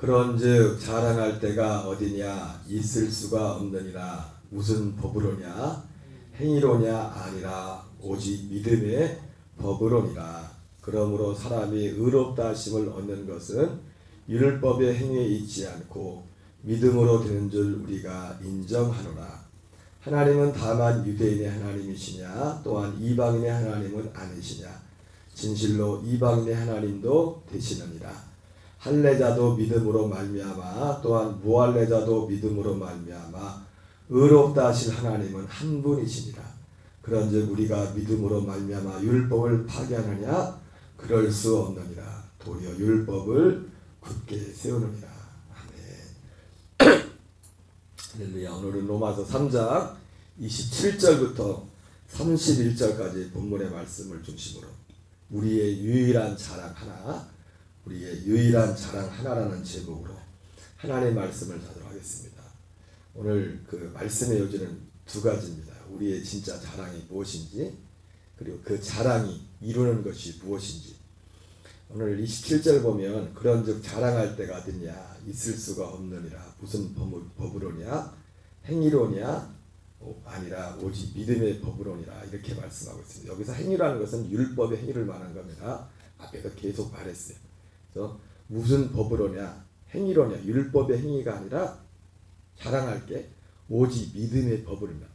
그런즉 자랑할 때가 어디냐 있을 수가 없느니라. 무슨 법으로냐 행위로냐 아니라 오직 믿음의 법으로니라. 그러므로 사람이 의롭다 하심을 얻는 것은 율법의 행위에 있지 않고 믿음으로 되는 줄 우리가 인정하노라. 하나님은 다만 유대인의 하나님이시냐 또한 이방인의 하나님은 아니시냐. 진실로 이방인의 하나님도 되시느니라. 할례자도 믿음으로 말미암아 또한 무할례자도 믿음으로 말미암아 의롭다 하실 하나님은 한 분이시니라. 그런즉 우리가 믿음으로 말미암아 율법을 파괴하느냐 그럴 수 없느니라. 도리어 율법을 굳게 세우느니라. 아멘. 할렐루야. 오늘은 로마서 3장 27절부터 31절까지 본문의 말씀을 중심으로 우리의 유일한 자랑 하나라는 제목으로 하나님의 말씀을 하도록 하겠습니다. 오늘 그 말씀의 요지는 두 가지입니다. 우리의 진짜 자랑이 무엇인지, 그리고 그 자랑이 이루는 것이 무엇인지. 오늘 27절 보면 그런즉 자랑할 때가 어딨냐 있을 수가 없느니라. 무슨 법으로냐 행위로냐 아니라 오직 믿음의 법으로니라. 이렇게 말씀하고 있습니다. 여기서 행위라는 것은 율법의 행위를 말한 겁니다. 앞에서 계속 말했어요. 그래서 무슨 법으로냐 행위로냐 율법의 행위가 아니라 자랑할 게 오직 믿음의 법으로냐.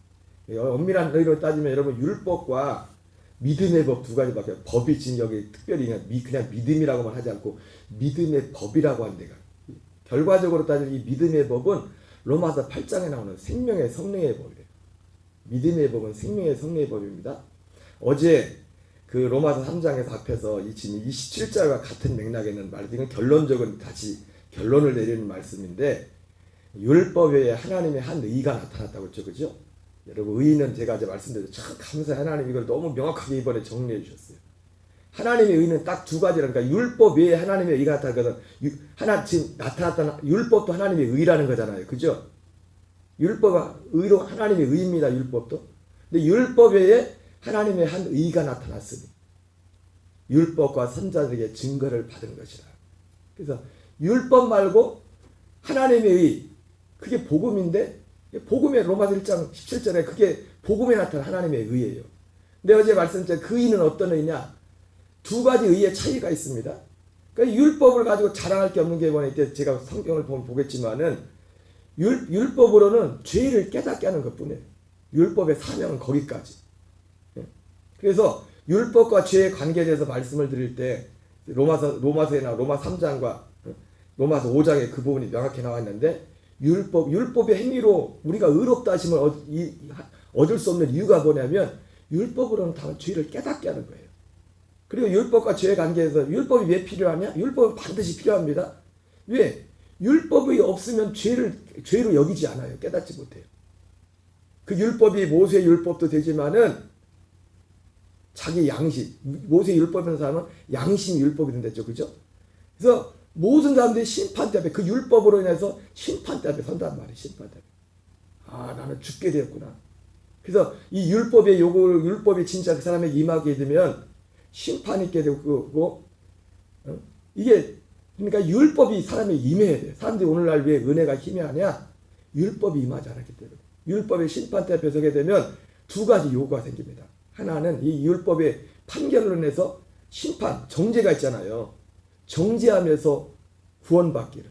엄밀한 의미로 따지면 여러분 율법과 믿음의 법 두 가지밖에. 법이 지금 여기 특별히 그냥 믿음이라고만 하지 않고 믿음의 법이라고 하는 데가, 결과적으로 따지면 이 믿음의 법은 로마서 8장에 나오는 생명의 성령의 법이래요. 믿음의 법은 생명의 성령의 법입니다. 어제 그 로마서 3장에서 앞에서 이 27절과 같은 맥락에 있는 말, 이건 결론적인 다시 결론을 내리는 말씀인데, 율법에 하나님의 한 의가 나타났다고 했죠, 그죠? 여러분 의는 제가 이제 말씀드렸죠. 참 감사해. 하나님 이걸 너무 명확하게 이번에 정리해 주셨어요. 하나님의 의는 딱 두 가지라니까. 율법 외에 하나님의 의가 나타나거든. 지금 나타났다는 율법도 하나님의 의라는 거잖아요, 그죠? 율법은 의로 하나님의 의입니다. 율법도. 근데 율법 외에 하나님의 한 의가 나타났으니 율법과 선자들에게 증거를 받은 것이라. 그래서 율법 말고 하나님의 의, 그게 복음인데, 복음의 로마서 1장 17절에 그게 복음에 나타난 하나님의 의예요. 근데 어제 말씀드린 그 의는 어떤 의냐? 두 가지 의의 차이가 있습니다. 그러니까 율법을 가지고 자랑할 게 없는 게 뭐냐, 이때 제가 성경을 보면 보겠지만은 율법으로는 죄를 깨닫게 하는 것뿐이에요. 율법의 사명은 거기까지. 그래서 율법과 죄의 관계에 대해서 말씀을 드릴 때 로마서나 로마 3장과 로마서 5장에 그 부분이 명확히 나와 있는데, 율법의 행위로 우리가 의롭다 하심을 얻을 수 없는 이유가 뭐냐면 율법으로는 다 죄를 깨닫게 하는 거예요. 그리고 율법과 죄의 관계에서 율법이 왜 필요하냐? 율법은 반드시 필요합니다. 왜? 율법이 없으면 죄로 여기지 않아요. 깨닫지 못해요. 그 율법이 모세의 율법도 되지만은 자기 양심, 모세의 율법이라는 사람은 양심 율법이 된댔죠, 그죠? 그래서 모든 사람들이 심판대 앞에, 그 율법으로 인해서 심판대 앞에 선단 말이에요. 심판대 앞에. 나는 죽게 되었구나. 그래서 이 율법이 진짜 그 사람에게 임하게 되면 심판이 있게 되고, 이게, 그러니까 율법이 사람에게 임해야 돼요. 사람들이 오늘날 왜 은혜가 희미하냐? 율법이 임하지 않았기 때문에. 율법의 심판대 앞에 서게 되면 두 가지 요구가 생깁니다. 하나는 이 율법의 판결로 인해서 심판, 정죄가 있잖아요. 정죄하면서 구원받기를.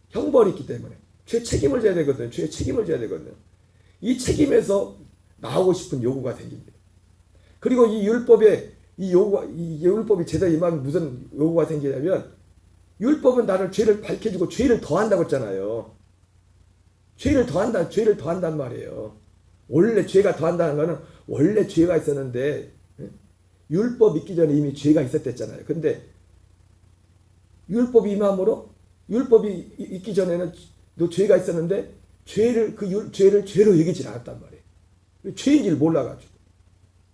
형벌이 있기 때문에 죄 책임을 져야 되거든요. 죄 책임을 져야 되거든요. 이 책임에서 나오고 싶은 요구가 생깁니다. 그리고 이 율법이 제대로 임하면 무슨 요구가 생기냐면, 율법은 나를 죄를 밝혀주고 죄를 더한다고 했잖아요. 죄를 더한단 말이에요. 원래 죄가 더한다는 거는 원래 죄가 있었는데 율법 있기 전에 이미 죄가 있었댔잖아요. 근데 율법이 임함으로, 율법이 있기 전에는 너 죄가 있었는데 죄를 죄로 여기질 않았단 말이에요. 죄인지를 몰라가지고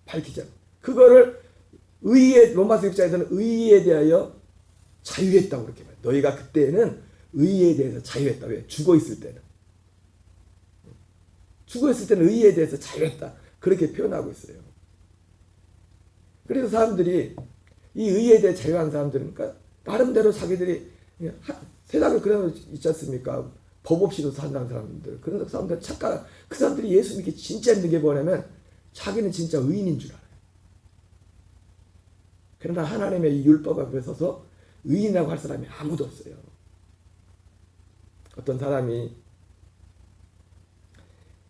밝히잖아. 그거를 로마서 6장에서는 의에 대하여 자유했다고 그렇게 말해요. 너희가 그때는 의에 대해서 자유했다. 왜? 죽어있을 때는 의에 대해서 자유했다. 그렇게 표현하고 있어요. 그래서 사람들이 이 의에 대해 자유한 사람들은, 그러니까 나름대로 자기들이 세상에 그런 거 있지 않습니까? 법 없이도 산다는 사람들. 그런 사람들 착각. 그 사람들이 예수 믿기 진짜 힘든 게 뭐냐면 자기는 진짜 의인인 줄 알아요. 그러나 하나님의 이 율법 앞에 서서 의인이라고 할 사람이 아무도 없어요. 어떤 사람이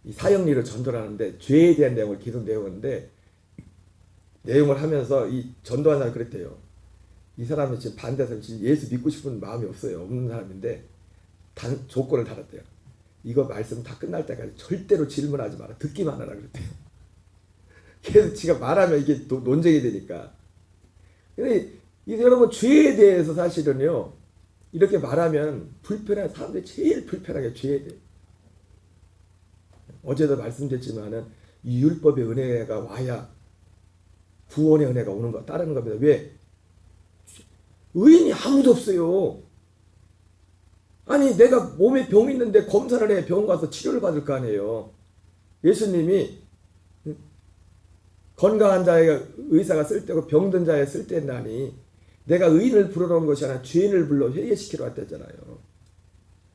이 사형리를 전도하는데 죄에 대한 내용을 계속 내용하는데 내용을 하면서 이 전도한 사람이 그랬대요. 이 사람이 지금 반대해서 예수 믿고 싶은 마음이 없어요. 없는 사람인데 조건을 달았대요. 이거 말씀 다 끝날 때까지 절대로 질문하지 마라. 듣기만 하라 그랬대요. 계속 지가 말하면 이게 또 논쟁이 되니까. 근데 여러분 죄에 대해서 사실은요. 이렇게 말하면 불편한 사람들이 제일 불편하게 죄에 대해. 어제도 말씀드렸지만은 이 율법의 은혜가 와야 구원의 은혜가 오는 거 따르는 겁니다. 왜? 의인이 아무도 없어요. 아니 내가 몸에 병이 있는데 검사를 해 병원 가서 치료를 받을 거 아니에요. 예수님이 건강한 자의 의사가 쓸데고 병든 자의 쓸데나니 내가 의인을 부르러 온 것이 아니라 죄인을 불러 회개시키러 왔다잖아요.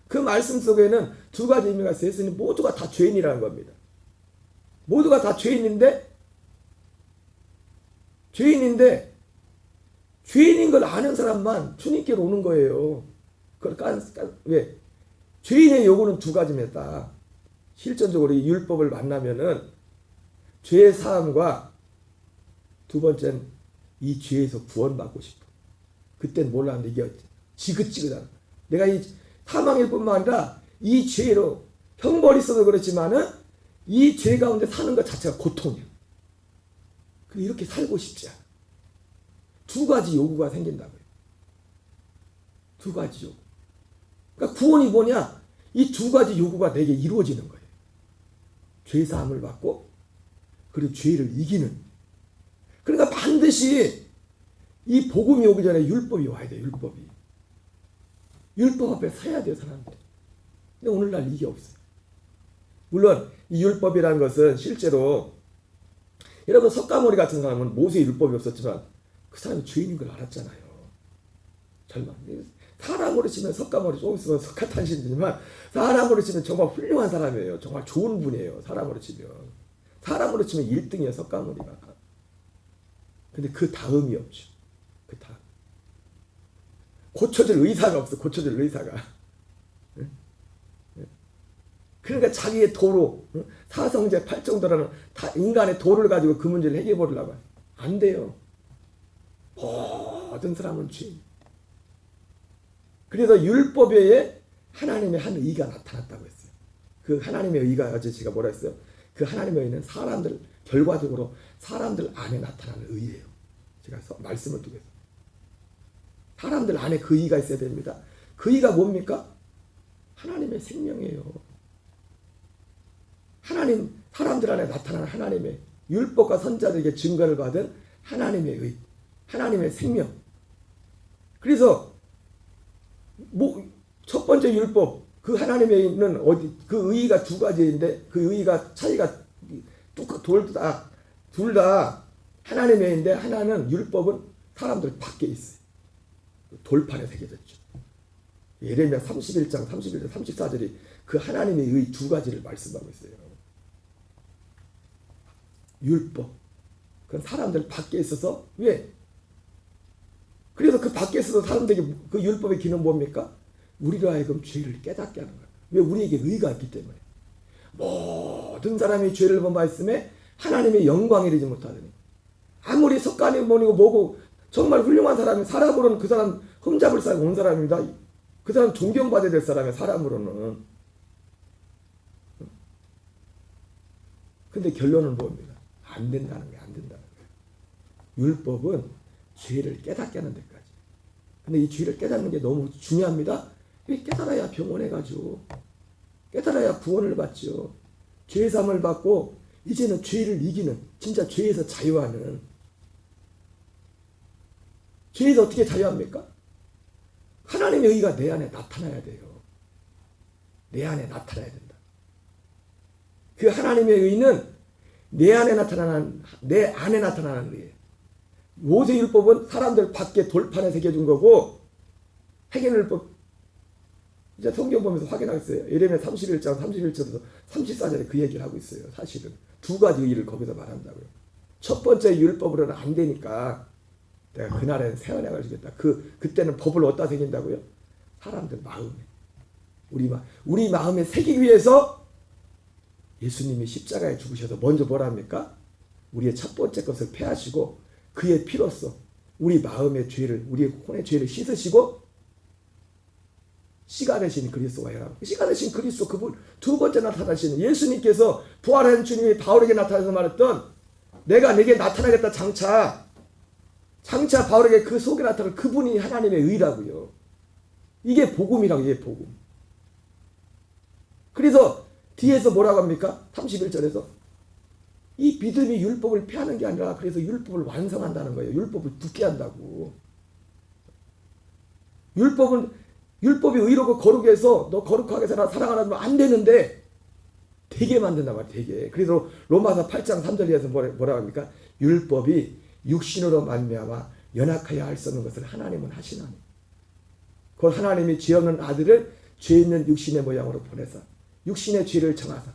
그 말씀 속에는 두 가지 의미가 있어요. 예수님 모두가 다 죄인이라는 겁니다. 모두가 다 죄인인데 죄인인 걸 아는 사람만 주님께로 오는 거예요. 왜? 죄인의 요구는 두 가지입니다. 실전적으로 이 율법을 만나면은 죄의 사함과 두 번째는 이 죄에서 구원받고 싶어. 그땐 몰랐는데 이게 지긋지긋하다. 내가 이 사망일 뿐만 아니라 이 죄로 형벌이 있어도 그렇지만은 이 죄 가운데 사는 것 자체가 고통이야. 이렇게 살고 싶지 않아. 두 가지 요구가 생긴다고요. 두 가지 요구. 그러니까 구원이 뭐냐? 이 두 가지 요구가 내게 이루어지는 거예요. 죄사함을 받고 그리고 죄를 이기는. 그러니까 반드시 이 복음이 오기 전에 율법이 와야 돼요. 율법 앞에 서야 돼요. 사람들. 근데 오늘날 이게 없어요. 물론 이 율법이라는 것은 실제로 여러분 석가모니 같은 사람은 모세의 율법이 없었지만 그 사람이 죄인인 걸 알았잖아요. 절망. 사람으로 치면 석가모니 조금 있으면 석가탄신이지만 사람으로 치면 정말 훌륭한 사람이에요. 정말 좋은 분이에요. 사람으로 치면 1등이에요. 석가모니가. 근데 그 다음이 없죠. 그 다음. 고쳐줄 의사가 없어. 고쳐줄 의사가. 그러니까 자기의 도로, 사성제 8정도라는 인간의 도를 가지고 그 문제를 해결해 보려고 해요. 안 돼요. 모든 사람은 죄인. 그래서 율법 외에 하나님의 한 의가 나타났다고 했어요. 그 하나님의 의가 어제 제가 뭐라 했어요? 그 하나님의 의는 사람들, 결과적으로 사람들 안에 나타나는 의예요. 제가 말씀을 두고 있어요. 사람들 안에 그 의가 있어야 됩니다. 그 의가 뭡니까? 하나님의 생명이에요. 사람들 안에 나타나는 하나님의 율법과 선자들에게 증거를 받은 하나님의 의, 하나님의 생명. 그래서 첫 번째 율법, 그 하나님의 의는 그 의가 두 가지인데 그 의가 차이가 둘 다 하나님의 의인데 하나는 율법은 사람들 밖에 있어요. 돌판에 새겨졌죠. 예레미야 31장 31절 34절이 그 하나님의 의 두 가지를 말씀하고 있어요. 율법. 그건 사람들 밖에 있어서 왜? 그래서 그 밖에 있어서 사람들에게 그 율법의 기능 뭡니까? 우리로 하여금 죄를 깨닫게 하는 거예요. 왜? 우리에게 의가 있기 때문에. 모든 사람이 죄를 범하였음에 하나님의 영광에 이르지 못하더니 아무리 석가모니고 뭐고 정말 훌륭한 사람이 사람으로는 그 사람 흠잡을 쌓고 온 사람입니다. 그 사람 존경받아야 될 사람이야. 사람으로는. 근데 결론은 뭡니까? 안 된다는 게 안 된다는 거예요. 율법은 죄를 깨닫게 하는 데까지. 근데 이 죄를 깨닫는 게 너무 중요합니다. 깨달아야 병원에 가죠. 깨달아야 구원을 받죠. 죄사함을 받고 이제는 죄를 이기는, 진짜 죄에서 자유하는. 죄에서 어떻게 자유합니까? 하나님의 의가 내 안에 나타나야 돼요. 내 안에 나타나야 된다. 그 하나님의 의는 내 안에 나타나는 의예요. 모세율법은 사람들 밖에 돌판에 새겨준 거고 행위율법 이제 성경 보면서 확인하겠어요. 예레미야 31장 31절에서 34절에 그 얘기를 하고 있어요. 사실은 두 가지 의의를 거기서 말한다고요. 첫 번째 율법으로는 안 되니까 내가 그날엔 새 언약을 주겠다. 그때는 법을 어디다 새긴다고요? 사람들 마음에. 우리 마음에 새기기 위해서 예수님이 십자가에 죽으셔서 먼저 뭐라 합니까? 우리의 첫 번째 것을 폐하시고 그의 피로써 우리 마음의 죄를, 우리의 혼의 죄를 씻으시고 씨가 되신 그리스도가 해라. 씨가 되신 그리스도 그분 두 번째 나타나시는 예수님께서 부활한 주님이 바울에게 나타나서 말했던 내가 내게 나타나겠다 장차 바울에게 그 속에 나타날 그분이 하나님의 의라고요. 이게 복음이라고. 이게 복음. 그래서 뒤에서 뭐라고 합니까? 31절에서 이 믿음이 율법을 폐하는 게 아니라 그래서 율법을 완성한다는 거예요. 율법을 굳게 한다고. 율법이 의롭고 거룩해 해서 너 거룩하게 살아 사랑하면 안 되는데 되게 만든단 말이에요. 되게. 그래서 로마서 8장 3절에서 뭐라고 합니까? 율법이 육신으로 말미암아 연약하여 할 수 없는 것을 하나님은 하시나니 곧 하나님이 죄 없는 아들을 죄 있는 육신의 모양으로 보내서 육신의 죄를 정하사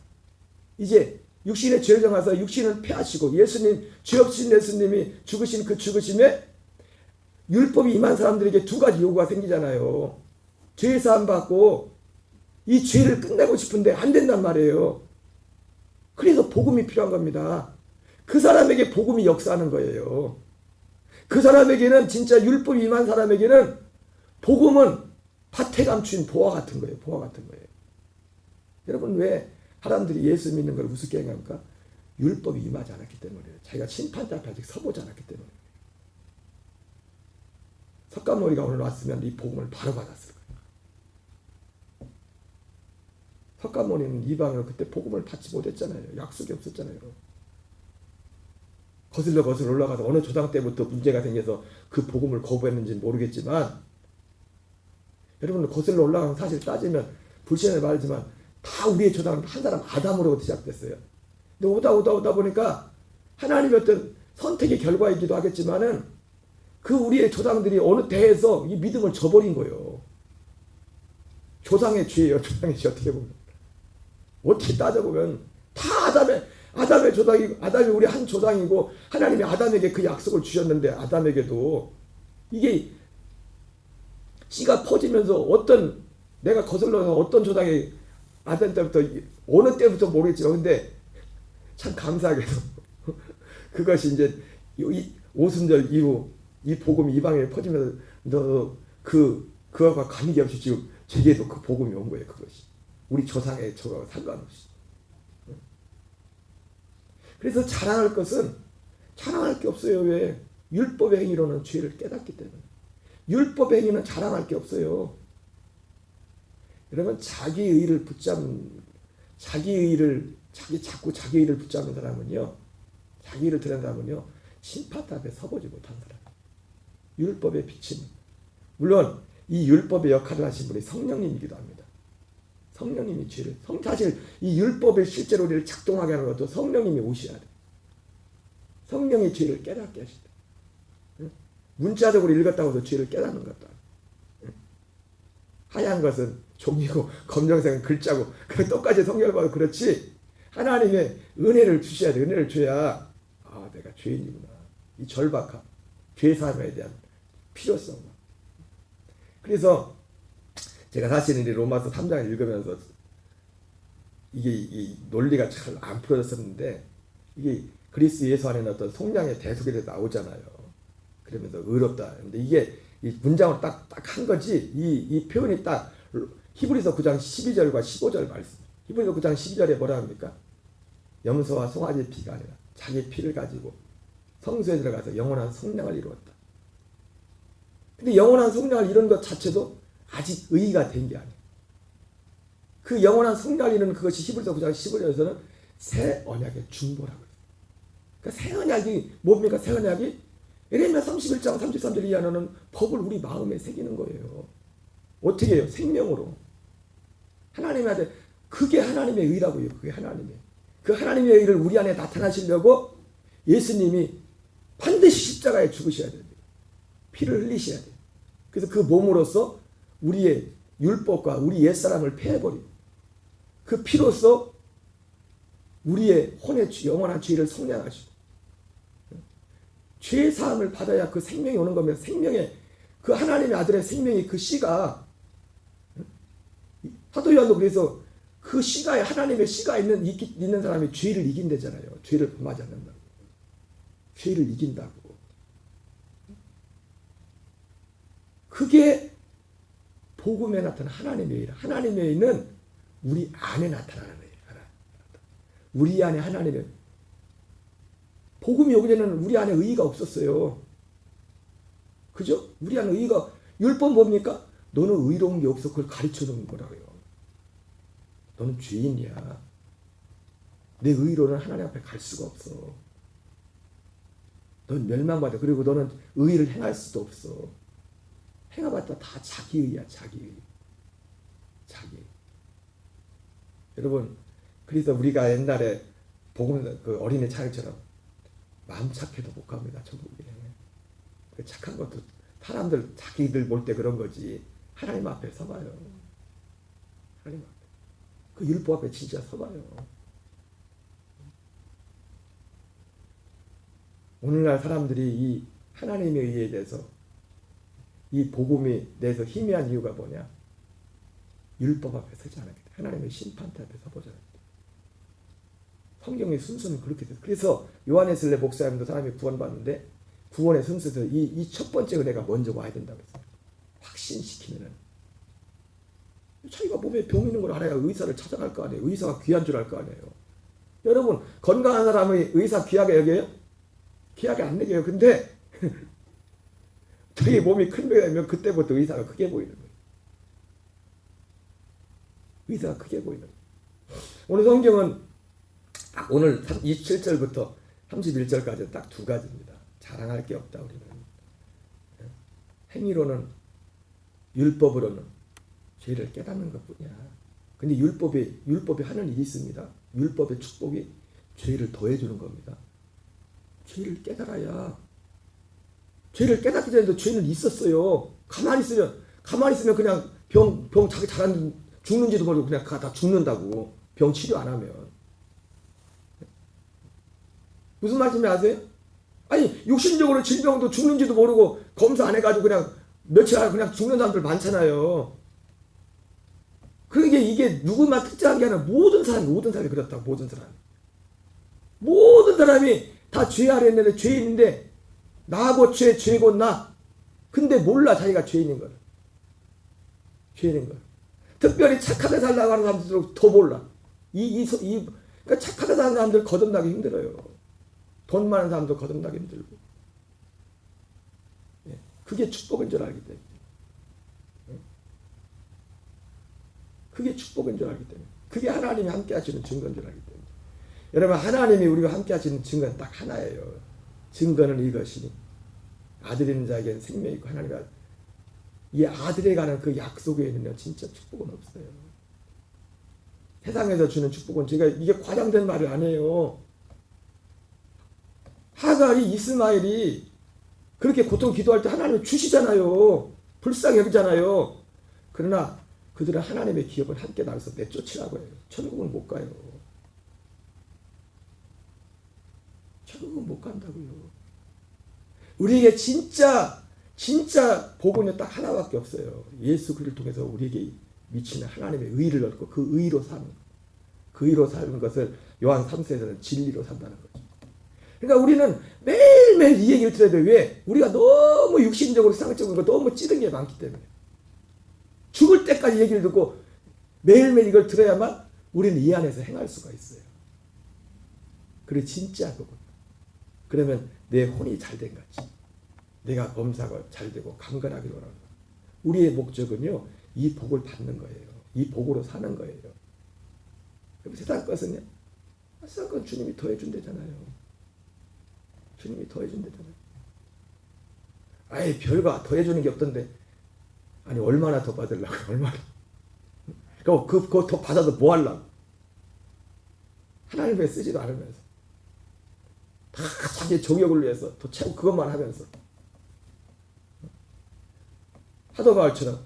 이제 육신의 죄를 정하사 육신을 폐하시고 예수님 죄 없으신 예수님이 죽으신 그 죽으심에 율법이 임한 사람들에게 두 가지 요구가 생기잖아요. 죄 사함 받고 이 죄를 끝내고 싶은데 안 된단 말이에요. 그래서 복음이 필요한 겁니다. 그 사람에게 복음이 역사하는 거예요. 그 사람에게는 진짜 율법이 임한 사람에게는 복음은 밭에 감춘 보화 같은 거예요. 보화 같은 거예요. 여러분 왜 사람들이 예수 믿는 걸 우습게 생각합니까? 율법이 임하지 않았기 때문이에요. 자기가 심판대 앞에 아직 서보지 않았기 때문에. 석가모니가 오늘 왔으면 이 복음을 바로 받았을 거예요. 석가모니는 이방으로 그때 복음을 받지 못했잖아요. 약속이 없었잖아요. 거슬러 올라가서 어느 조상 때부터 문제가 생겨서 그 복음을 거부했는지는 모르겠지만 여러분 거슬러 올라가면 사실 따지면 불신을 말하지만 다 우리의 조상은 한 사람 아담으로부터 시작됐어요. 근데 오다 보니까 하나님의 어떤 선택의 결과이기도 하겠지만은 그 우리의 조상들이 어느 대에서 이 믿음을 저버린 거예요. 조상의 죄예요. 조상의 죄 어떻게 보면. 어떻게 따져보면 다 아담의 조상이고 아담이 우리 한 조상이고 하나님이 아담에게 그 약속을 주셨는데 아담에게도 이게 씨가 퍼지면서 내가 거슬러서 어떤 조상이 아담 때부터 어느 때부터 모르겠지만 근데 참 감사하게도 그것이 이제 오순절 이후 이 복음이 이방에 퍼지면서 그와 관계없이 지금 제게도 그 복음이 온 거예요. 그것이 우리 조상의 저와 상관없이. 그래서 자랑할 것은 자랑할 게 없어요. 왜? 율법의 행위로는 죄를 깨닫기 때문에. 율법의 행위는 자랑할 게 없어요. 여러분 자기 의를 붙잡는 자기 의를 붙잡는 사람은요. 자기 의를 드러낸 사람은요. 심판 앞에 서보지 못한 사람. 율법의 빛은 물론 이 율법의 역할을 하신 분이 성령님이기도 합니다. 성령님이 죄를 사실 이 율법을 실제로 우리를 작동하게 하는 것도 성령님이 오셔야 돼. 성령이 죄를 깨닫게 하시다. 문자적으로 읽었다고 해서 죄를 깨닫는 것도 아니에요. 하얀 것은 종이고 검정색은 글자고 똑같이 성경을 봐도 그렇지 하나님의 은혜를 주셔야 돼. 은혜를 줘야 내가 죄인이구나. 이 절박함, 죄사함에 대한 필요성. 그래서 제가 사실은 이 로마서 3장을 읽으면서 이게 이 논리가 잘 안 풀어졌었는데 이게 그리스도 예수 안에 어떤 속량의 대속에 대해서 나오잖아요. 그러면서 의롭다. 근데 이게 이 문장으로 딱 한 거지 이 표현이 딱 히브리서 9장 12절과 15절 말씀. 히브리서 9장 12절에 뭐라 합니까? 염소와 송아지의 피가 아니라 자기 피를 가지고 성소에 들어가서 영원한 속량을 이루었다. 근데 영원한 속량을 이룬 것 자체도 아직 의의가 된 게 아니에요. 그 영원한 속량을 이루는 그것이 히브리서 9장 15절에서는 새 언약의 중보라고 해요. 그러니까 새 언약이 뭡니까? 새 언약이 예레미야 31장 33절 이하는 법을 우리 마음에 새기는 거예요. 어떻게 해요? 생명으로. 하나님한테 그게 하나님의 의라고요. 그게 하나님의. 그 하나님의 의를 우리 안에 나타나시려고 예수님이 반드시 십자가에 죽으셔야 됩니다. 피를 흘리셔야 돼요. 그래서 그 몸으로써 우리의 율법과 우리 옛사람을 폐해버리고 그 피로써 우리의 혼의 영원한 죄를 속량하시고 죄 사함을 받아야 그 생명이 오는 거면 생명의 그 하나님의 아들의 생명이 그 씨가 사도 요한도 그래서 그 씨가 하나님의 씨가 있는 사람이 죄를 이긴다잖아요. 죄를 범하지 않는다고. 죄를 이긴다고. 그게 복음에 나타난 하나님의 일. 하나님의 일은 우리 안에 나타나는 일. 우리 안에 하나님의 복음이 오기 전에는 우리 안에 의의가 없었어요. 그죠? 우리 안에 의의가 율법 뭡니까? 너는 의로운 게 없어. 그걸 가르쳐 주는 거라고요. 너는 죄인이야. 내 의로는 하나님 앞에 갈 수가 없어. 넌 멸망받아. 그리고 너는 의를 행할 수도 없어. 행해봤자 다 자기 의야. 자기 의. 자기. 여러분, 그래서 우리가 옛날에 복음 그 어린이 차일처럼 마음 착해도 못 갑니다. 천국에. 그 착한 것도 사람들 자기들 볼 때 그런 거지. 하나님 앞에 서봐요. 하나님 앞에. 그 율법 앞에 진짜 서봐요. 오늘날 사람들이 이 하나님의 의에 대해서 이 복음에 대해서 희미한 이유가 뭐냐? 율법 앞에 서지 않았기 때문에 하나님의 심판대 앞에 서보잖아요. 성경의 순서는 그렇게 돼서 그래서 요한에슬레 목사님도 사람이 구원받는데 구원의 순서에서 이 첫 번째 은혜가 먼저 와야 된다고 했어요. 확신시키면은 자기가 몸에 병 있는 걸 알아야 의사를 찾아갈 거 아니에요. 의사가 귀한 줄 알 거 아니에요. 여러분 건강한 사람의 의사 귀하게 여겨요? 귀하게 안 여겨요. 근데 자기 몸이 큰 병이 되면 그때부터 의사가 크게 보이는 거예요. 의사가 크게 보이는 거예요. 오늘 성경은 딱 오늘 27절부터 31절까지 딱 두 가지입니다. 자랑할 게 없다 우리는. 행위로는 율법으로는 죄를 깨닫는 것뿐이야. 근데 율법이 하는 일이 있습니다. 율법의 축복이 죄를 더해주는 겁니다. 죄를 깨달아야. 죄를 깨닫기 전에도 죄는 있었어요. 가만히 있으면 그냥 병 자기 잘안 죽는지도 모르고 그냥 다 죽는다고. 병 치료 안 하면. 무슨 말씀인지 아세요? 아니 육신적으로 질병도 죽는지도 모르고 검사 안 해가지고 그냥 며칠 안에 그냥 죽는 사람들 많잖아요. 그러니까 이게 누구만 특정한 게 아니라 모든 사람이 그렇다고. 모든 사람이 다 죄 아래 있는데 죄인인데 나하고 죄고 나. 근데 몰라 자기가 죄인인 걸. 특별히 착하게 살라고 하는 사람들도 더 몰라. 그러니까 착하게 사는 사람들 거듭나기 힘들어요. 돈 많은 사람도 거듭나기 힘들고. 그게 축복인 줄 알기 때문에. 그게 축복인 줄 알기 때문에. 그게 하나님이 함께 하시는 증거인 줄 알기 때문에. 여러분 하나님이 우리와 함께 하시는 증거는 딱 하나예요. 증거는 이것이니 아들 있는 자에게는 생명이 있고 하나님이 이 아들에 관한 그 약속에는요 진짜 축복은 없어요. 세상에서 주는 축복은 제가 이게 과장된 말이 아니에요. 하갈이 이스마엘이 그렇게 고통 기도할 때 하나님이 주시잖아요. 불쌍히 여기잖아요. 그러나 그들은 하나님의 기업을 함께 나눠서 내쫓으라고 해요. 천국은 못 가요. 천국은 못 간다고요. 우리에게 진짜 복음은 딱 하나밖에 없어요. 예수 그리스도를 통해서 우리에게 미치는 하나님의 의를 얻고 그 의로 사는 것. 그 의로 사는 것을 요한 3세에서는 진리로 산다는 거죠. 그러니까 우리는 매일매일 이 얘기를 들어야 돼요. 왜? 우리가 너무 육신적으로 세상적으로 너무 찌든 게 많기 때문에. 죽을 때까지 얘기를 듣고 매일매일 이걸 들어야만 우리는 이 안에서 행할 수가 있어요. 그래 진짜 그거. 그러면 내 혼이 잘된 거지. 내가 범사가 잘 되고 강건하기로 하는 거예요. 우리의 목적은요. 이 복을 받는 거예요. 이 복으로 사는 거예요. 그럼 세상 것은요. 세상 건 주님이 더해준대잖아요. 주님이 더해준대잖아요. 아예 별거 더해주는 게 없던데 아니 얼마나 더 받으려고 얼마나. 그거 더 받아서 뭐 하려고. 하나님의 쓰지도 않으면서 다 자기 정욕을 위해서 더 채우고 그것만 하면서 사도 바울처럼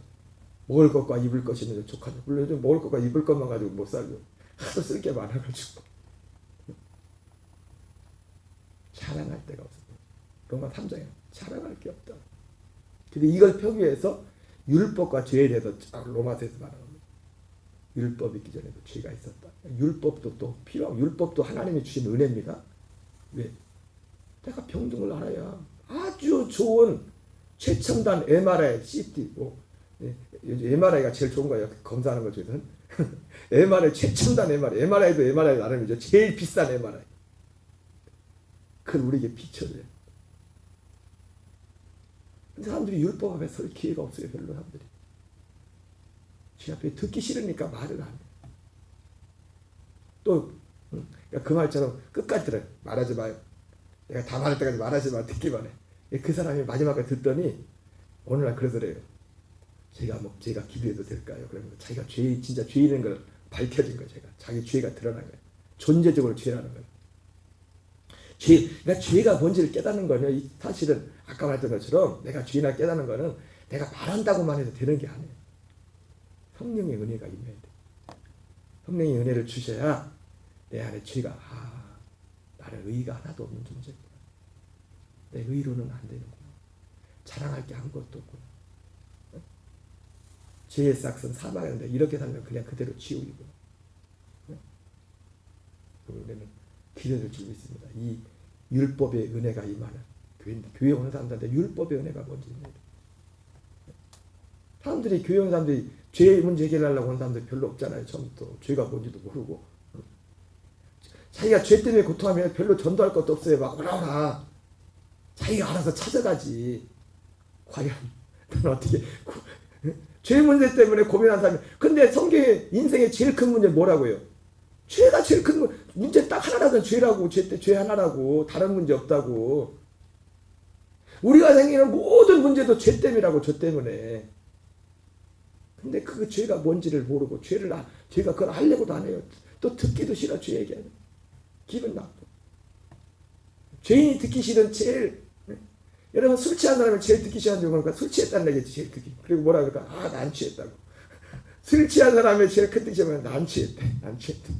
먹을 것과 입을 것이 있는데 족하죠. 물론 요즘 먹을 것과 입을 것만 가지고 못 살죠. 하도 쓸 게 많아가지고 자랑할 데가 없어요. 로마 3장에 자랑할 게 없다. 근데 이걸 펴기 위해서 율법과 죄에 대해서 로마서에서 말합니다. 율법 있기 전에도 죄가 있었다. 율법도 또 필요하고, 율법도 하나님이 주신 은혜입니다. 왜? 내가 병등을 알아야 아주 좋은 최첨단 MRI, CT, MRI가 제일 좋은 거예요. 검사하는 것 중에서는. MRI, 최첨단 MRI도 MRI 나름이죠. 제일 비싼 MRI. 그걸 우리에게 비춰줘요. 근데 사람들이 율법 앞에 설 기회가 없어요. 별로 사람들이. 제 앞에 듣기 싫으니까 말을 안 해요. 또 그 말처럼 끝까지 들어요. 말하지 마요. 내가 다 말할 때까지 말하지 마. 듣기만 해. 그 사람이 마지막에 듣더니 어느 날 그러더래요. 제가 기도해도 될까요? 그러면 자기가 진짜 죄인인 걸 밝혀진 거예요. 자기 죄가 드러난 거예요. 존재적으로 죄라는 거예요. 그러니까 죄가 뭔지를 깨닫는 거는 사실은 아까 말했던 것처럼 내가 죄나 깨닫는 거는 내가 말한다고만 해도 되는 게 아니에요. 성령의 은혜가 임해야 돼. 성령의 은혜를 주셔야 내 안에 죄가 나는 의의가 하나도 없는 존재구나. 내 의로는 안 되는구나. 자랑할 게 아무것도 없구나. 죄의 싹은 사망인데 이렇게 살면 그냥 그대로 지옥이구나. 우리는 기회를 주고 있습니다. 이 율법의 은혜가 임하는 교회 오는 사람들한테 율법의 은혜가 뭔지 사람들이 교회 오는 사람들이 죄 문제 해결하려고 하는 사람들이 별로 없잖아요. 처음부터 죄가 뭔지도 모르고 자기가 죄 때문에 고통하면 별로 전도할 것도 없어요. 막 오라 자기가 알아서 찾아가지. 과연 너는 어떻게 죄 문제 때문에 고민하는 사람이. 근데 성경의 인생의 제일 큰 문제는 뭐라고요? 죄가 제일 큰 문제 딱 하나라도 죄라고. 죄 하나라고. 다른 문제 없다고. 우리가 생기는 모든 문제도 죄 때문이라고. 죄 때문에. 근데 그 죄가 뭔지를 모르고 죄가 그걸 하려고도 안 해요. 또 듣기도 싫어. 죄 얘기하면 기분 나빠. 죄인이 듣기 싫은 제일 여러분 술 취한 사람이 제일 듣기 싫은 게 뭐니까 술 취했다는 얘기지. 제일 듣기. 그리고 뭐라 그럴까? 난 취했다고. 술 취한 사람의 제일 큰 뜻이면 난 취했대. 난 취했대.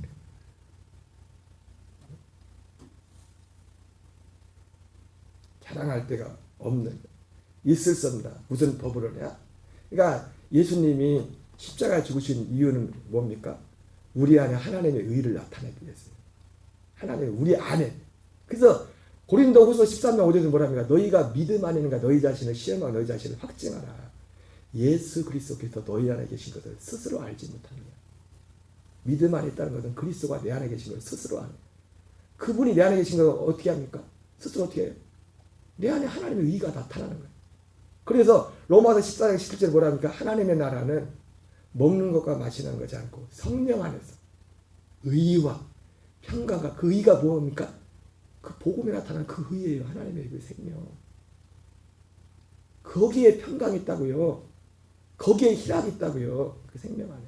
자랑할 데가 없는, 있을 수 없다. 무슨 법으로냐? 그러니까 예수님이 십자가에 죽으신 이유는 뭡니까? 우리 안에 하나님의 의를 나타내기 위해서요. 하나님 우리 안에. 그래서 고린도후서 13장 5절에서 뭐랍니까? 너희가 믿음 안에 있는가 너희 자신을 시험하고 너희 자신을 확증하라. 예수 그리스도께서 너희 안에 계신 것을 스스로 알지 못합니다. 믿음 안에 있다는 것은 그리스도가 내 안에 계신 걸 스스로 아는. 그분이 내 안에 계신 걸 어떻게 합니까? 스스로 어떻게 해요? 내 안에 하나님의 의가 나타나는 거예요. 그래서 로마서 14장 17절 뭐랍니까? 하나님의 나라는 먹는 것과 마시는 것이 않고 성령 안에서 의와 평강과 그 의가 뭡니까? 그 복음에 나타난 그 의예요. 하나님의 그 생명. 거기에 평강이 있다고요. 거기에 희락이 있다고요. 그 생명 안에.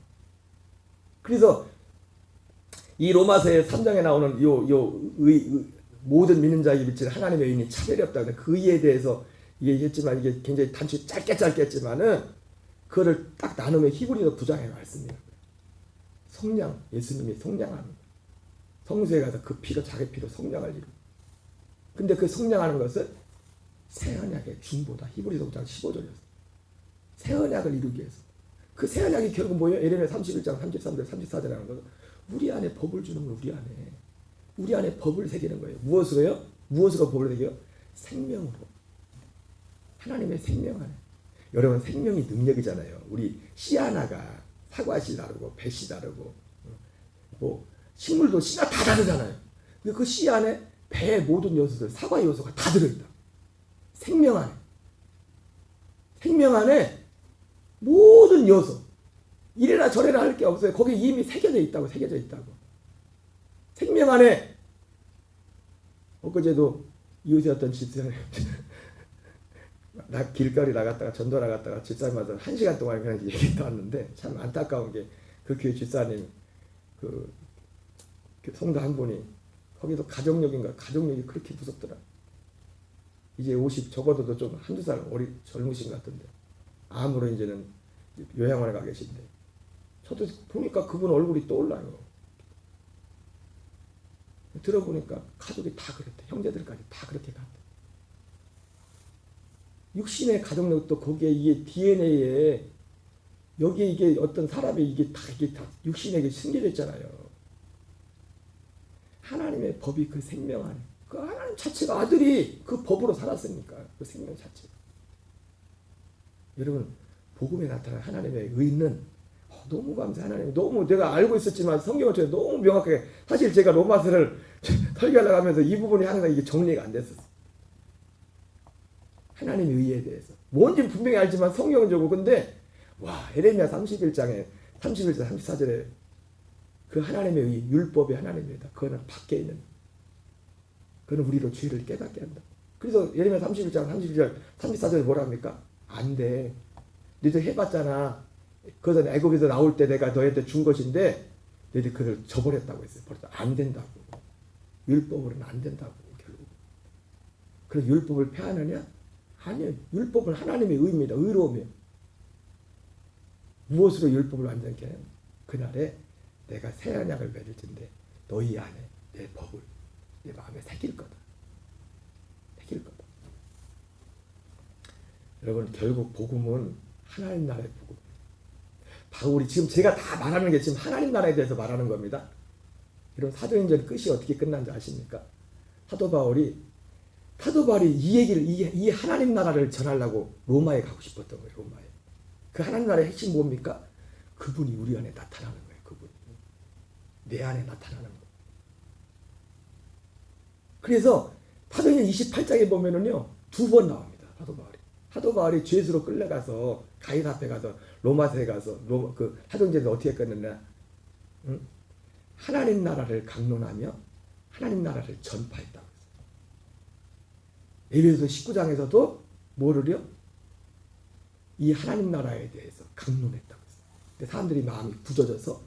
그래서 이 로마서의 3장에 나오는 모든 믿는 자에게 미칠 하나님의 의인이 차별이 없다고. 그 의에 대해서 얘기했지만 이게 굉장히 단추 짧게 했지만은 그거를 딱 나누면 히브리서 9장에 말씀이에요. 성량, 예수님이 성량하는 거예요. 성소에 가서 그 피로 자기 피로 성량을 이루고. 근데 그 성량하는 것은 새 언약의 중보다. 히브리서 9장 15절이었어요. 새 언약을 이루기 위해서. 그 새 언약이 결국 뭐예요? 예레미야 31장 33절 34절에 하는 거죠. 우리 안에 법을 주는 거. 우리 안에 법을 새기는 거예요. 무엇으로요? 무엇으로 법을 새겨요? 생명으로. 하나님의 생명 안에. 여러분 생명이 능력이잖아요. 우리 씨 하나가 사과씨 다르고 배씨 다르고 뭐 식물도 씨가 다 다르잖아요. 그 씨 안에 배의 모든 요소들, 사과 요소가 다 들어있다. 생명 안에. 생명 안에 모든 요소. 이래라 저래라 할 게 없어요. 거기에 이미 새겨져 있다고. 생명 안에. 엊그제도 이웃에 어떤 집사님 길거리 나갔다가 전도 나갔다가 집사님한테 1시간 동안 그냥 얘기했다 왔는데 참 안타까운 게 그 교회 집사님 그 성도 한 분이 거기도 가족력이 그렇게 무섭더라. 이제 50 적어도 좀 한두 살 젊으신 것 같던데 암으로 이제는 요양원에 가 계신데 저도 보니까 그분 얼굴이 떠올라요. 들어보니까 가족이 다 그렇대. 형제들까지 다 그렇게 갔대. 육신의 가족력도 거기에 이게 DNA에 여기에 이게 어떤 사람이 이게 다 육신에게 숨겨져 있잖아요. 하나님의 법이 그 생명 안에 그 하나님 자체가 아들이 그 법으로 살았으니까 그 생명 자체가. 여러분 복음에 나타난 하나님의 의는 너무 감사해. 하나님 너무 내가 알고 있었지만 성경을 통해 너무 명확하게 사실 제가 로마서를 설교하려고 하면서 이 부분이 항상 이게 정리가 안 됐었어요. 하나님의 의에 대해서 뭔지는 분명히 알지만 성경은 적고 근데 와 에레미야 31장 34절에 그 하나님의 의 율법이 하나님입니다. 그거는 밖에 있는 그는 우리로 죄를 깨닫게 한다. 그래서 예레미야 31장 31절 34절에 뭐라 합니까? 안 돼. 너희들 해봤잖아. 그것은 애굽에서 나올 때 내가 너희한테 준 것인데 너희들 그걸 저버렸다고 했어요. 벌써 안 된다고. 율법으로는 안 된다고 결국. 그래서 율법을 폐하느냐? 아니요. 율법은 하나님의 의입니다. 의로움이에요. 무엇으로 율법을 완전케 하냐? 그날에 내가 새 언약을 맺을 텐데 너희 안에 내 법을 내 마음에 새길 거다. 새길 거다. 여러분 결국 복음은 하나님 나라의 복음. 바울이 지금 제가 다 말하는 게 지금 하나님 나라에 대해서 말하는 겁니다. 여러분 사도행전 끝이 어떻게 끝난지 아십니까? 사도 바울이 이 얘기를 이 하나님 나라를 전하려고 로마에 가고 싶었던 거예요. 로마에. 그 하나님 나라의 핵심 뭡니까? 그분이 우리 안에 나타나는 거예요. 그분이 내 안에 나타나는 거예요. 그래서 사도행전 28장에 보면은요 2번 나옵니다. 사도 바울이 죄수로 끌려가서 가인 앞에 가서 로마서에 가서 그 사도행전에서 어떻게 끝냈냐? 응? 하나님 나라를 강론하며 하나님 나라를 전파했다고 했어요. 에베소서 19장에서도 뭐를요? 이 하나님 나라에 대해서 강론했다고 했어요. 근데 사람들이 마음이 부서져서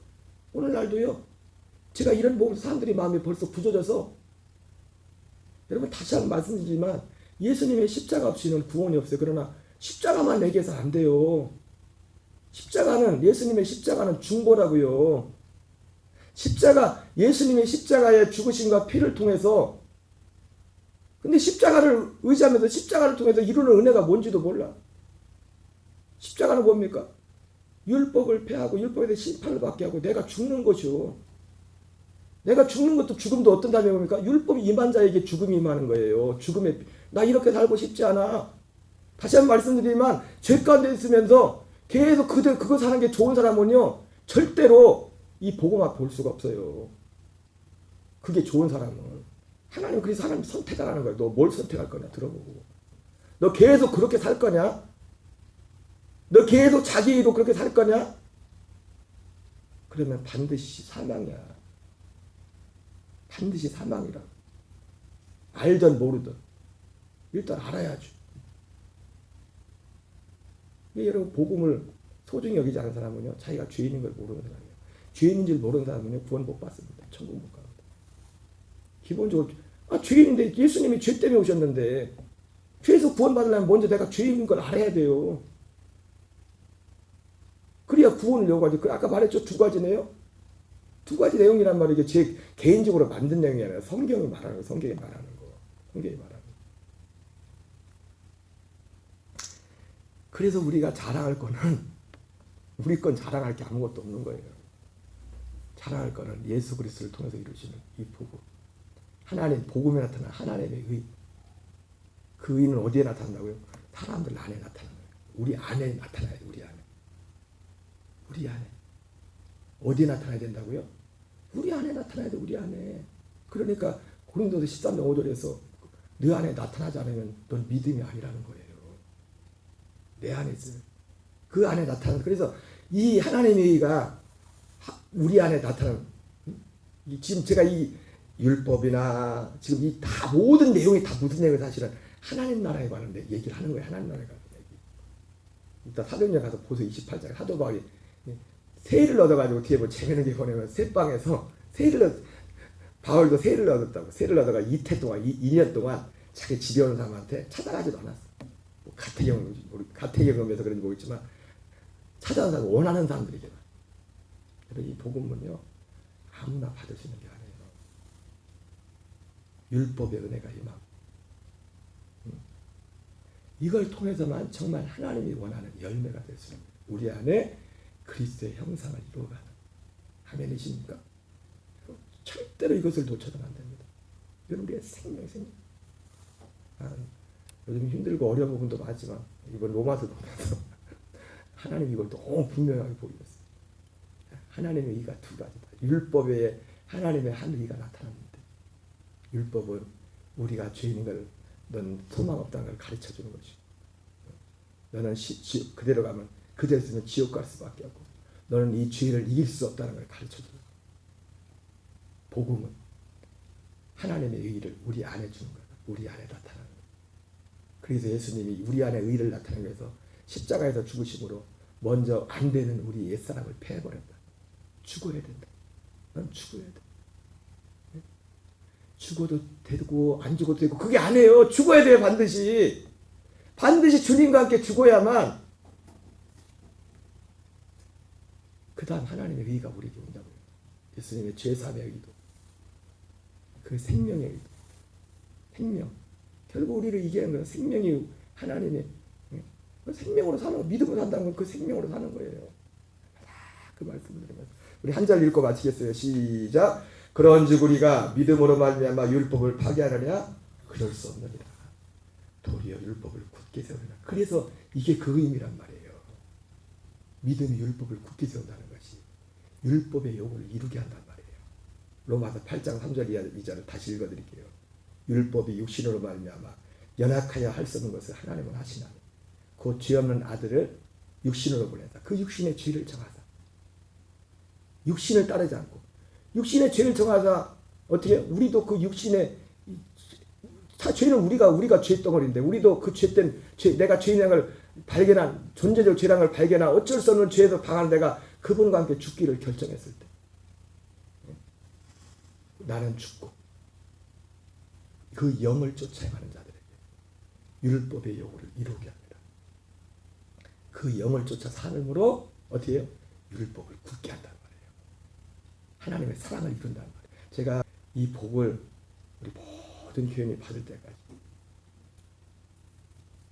오늘날도요. 제가 이런 보면서 사람들이 마음이 벌써 부서져서 여러분 다시 한번 말씀드리지만 예수님의 십자가 없이는 구원이 없어요. 그러나 십자가만 내게서 안 돼요. 예수님의 십자가는 중보라고요. 예수님의 십자가의 죽으심과 피를 통해서 근데 십자가를 의지하면서 십자가를 통해서 이루는 은혜가 뭔지도 몰라. 십자가는 뭡니까? 율법을 폐하고 율법에 대해 심판을 받게 하고 내가 죽는 것이요. 내가 죽는 것도 죽음도 어떤 다음에 뭡니까? 율법이 임한 자에게 죽음이 임하는 거예요. 나 이렇게 살고 싶지 않아. 다시 한번 말씀드리지만 죄 가운데 있으면서 계속 그거 사는 게 좋은 사람은요. 절대로 이 복음 앞에 볼 수가 없어요. 그게 좋은 사람은. 하나님 그래서 하나님 선택하라는 거예요. 너 뭘 선택할 거냐 들어보고. 너 계속 그렇게 살 거냐? 너 계속 자기로 그렇게 살 거냐? 그러면 반드시 사망이야. 반드시 사망이라. 알든 모르든 일단 알아야죠. 여러분 복음을 소중히 여기지 않은 사람은요. 자기가 죄인인 걸 모르는 사람이에요. 죄인인 줄 모르는 사람은요. 구원 못 받습니다. 천국 못 갑니다. 기본적으로 죄인인데 예수님이 죄 때문에 오셨는데 죄에서 구원 받으려면 먼저 내가 죄인인 걸 알아야 돼요. 그래야 구원을 요구하지. 아까 말했죠. 2가지네요. 2가지 내용이란 말이 이게 제 개인적으로 만든 내용이 아니라 성경이 말하는 거. 성경이 말하는 거. 그래서 우리가 자랑할 거는 우리 건 자랑할 게 아무것도 없는 거예요. 자랑할 거는 예수 그리스도를 통해서 이루시는 이 복음. 하나님 복음에 나타난 하나님의 의. 그 의는 어디에 나타난다고요? 사람들 안에 나타나는 거예요. 우리 안에 나타나요. 우리 안에. 어디에 나타나야 된다고요? 우리 안에 나타나야 돼. 우리 안에. 그러니까 고린도서 13장 5절에서 너 안에 나타나지 않으면 넌 믿음이 아니라는 거예요. 내 안에 있어요. 그 안에 나타나는. 그래서 이 하나님의 의가 우리 안에 나타나는. 지금 제가 이 율법이나 지금 이 다 모든 내용이 다 무슨 내용이 사실은 하나님 나라에 관한 얘기를 하는 거예요. 하나님 나라에 관한 얘기. 이따 사도행전 가서 보세요. 28장에 사도 바울이 세일을 얻어가지고 뒤에 뭐 재밌는 게 뭐냐면 새방에서 바울도 세일을 얻었다고. 세일을 얻어가 이태 동안 2년 동안 자기 집에 오는 사람한테 찾아가지도 않았어. 뭐 가택연금에서 그런지 모르겠지만 찾아서 원하는 사람들에게만. 그래서 이 복음은요 아무나 받을 수 있는 게 아니에요. 율법의 은혜가 임하고 이걸 통해서만 정말 하나님이 원하는 열매가 될 수 있는 우리 안에 그리스도의 형상을 이루어가는 아멘이십니까? 절대로 이것을 놓쳐서는 안 됩니다. 이건 우리의 생명. 요즘 힘들고 어려운 부분도 많지만 이번 로마서 보면서 하나님이 이걸 너무 분명하게 보이셨어요. 하나님의 의가 두 가지다. 율법에 하나님의 한 의가 나타났는데 율법은 우리가 죄인인 걸 넌 소망 없다는 걸 가르쳐 주는 것이고 너는 그대로 가면 그대로 있으면 지옥 갈 수밖에 없고 너는 이 죄를 이길 수 없다는 걸 가르쳐 주는 거예요. 복음은 하나님의 의를 우리 안에 주는 거예요. 우리 안에 나타나는 거예요. 그래서 예수님이 우리 안에 의를 나타내기 위해서 십자가에서 죽으심으로 먼저 안 되는 우리 옛사람을 패해버렸다. 죽어야 된다. 넌 죽어야 돼. 죽어도 되고 안 죽어도 되고 그게 아니에요. 죽어야 돼요. 반드시 주님과 함께 죽어야만 그 다음 하나님의 의가 우리에게 온다고요. 예수님의 죄사함의 의도 그 생명의 의도 생명 결국 우리를 이기는 건 생명이 하나님의 생명으로 사는 거 믿음으로 산다는 건 그 생명으로 사는 거예요. 그 말씀을 드리면서 우리 한 절 읽고 마치겠어요. 시작. 그런즉 우리가 믿음으로 말미암아 율법을 파괴하느냐? 그럴 수 없느니라. 도리어 율법을 굳게 세우느라. 그래서 이게 그 의미란 말이에요. 믿음이 율법을 굳게 세운다는 것이 율법의 요구를 이루게 한단 말이에요. 로마서 8장 3절 2절을 다시 읽어드릴게요. 율법이 육신으로 말미암아 연약하여 할 수 없는 것을 하나님은 하시나니 곧 죄 없는 아들을 육신으로 보내사 그 육신의 죄를 정하사 육신을 따르지 않고 육신의 죄를 정하자 어떻게 우리도 그 육신의 죄는 우리가 죄덩어리인데 우리도 그 죄된 내가 죄량을 발견한 존재적 죄량을 발견한 어쩔 수 없는 죄에서 당한 내가 그분과 함께 죽기를 결정했을 때 나는 죽고 그 영을 쫓아 행하는 자들에게 율법의 요구를 이루게 합니다. 그 영을 쫓아 삶으로 어떻게 해요? 율법을 굳게 한다는 말이에요. 하나님의 사랑을 이룬다는 말이에요. 제가 이 복을 우리 모든 교인이 받을 때까지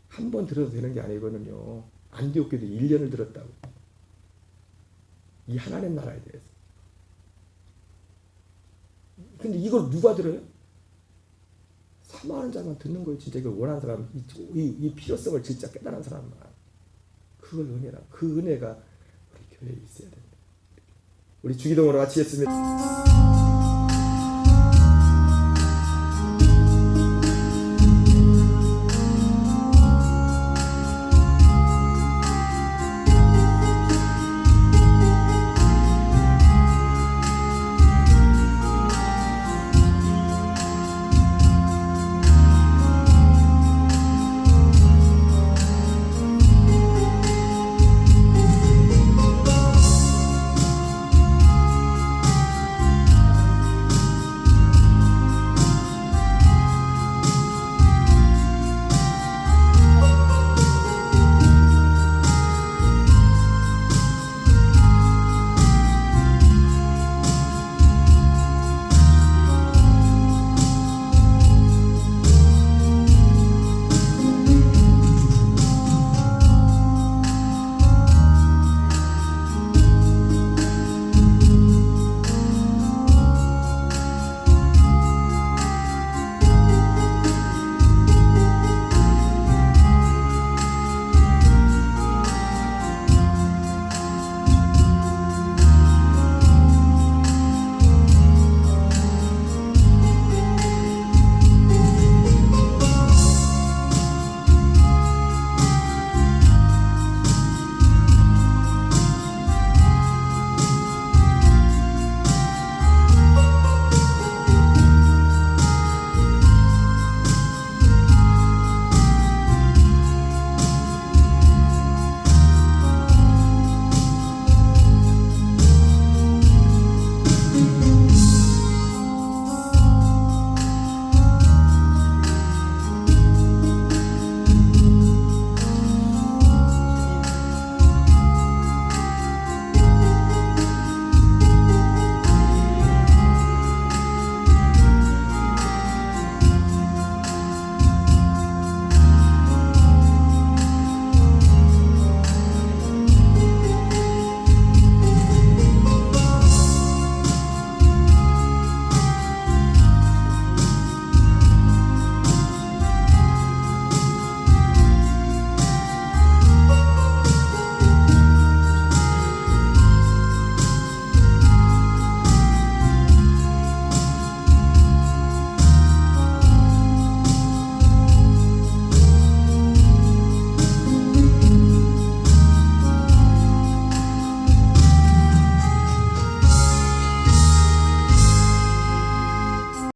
한 번 들어도 되는 게 아니거든요. 안디옥교도 1년을 들었다고. 이 하나님 나라에 대해서. 근데 이걸 누가 들어요? 사모하는 자만 듣는 거예요. 진짜 이걸 원하는 사람, 이 필요성을 진짜 깨달은 사람만. 그걸 은혜라. 그 은혜가 우리 교회에 있어야 됩니다. 우리 주기도문으로 마치겠습니다.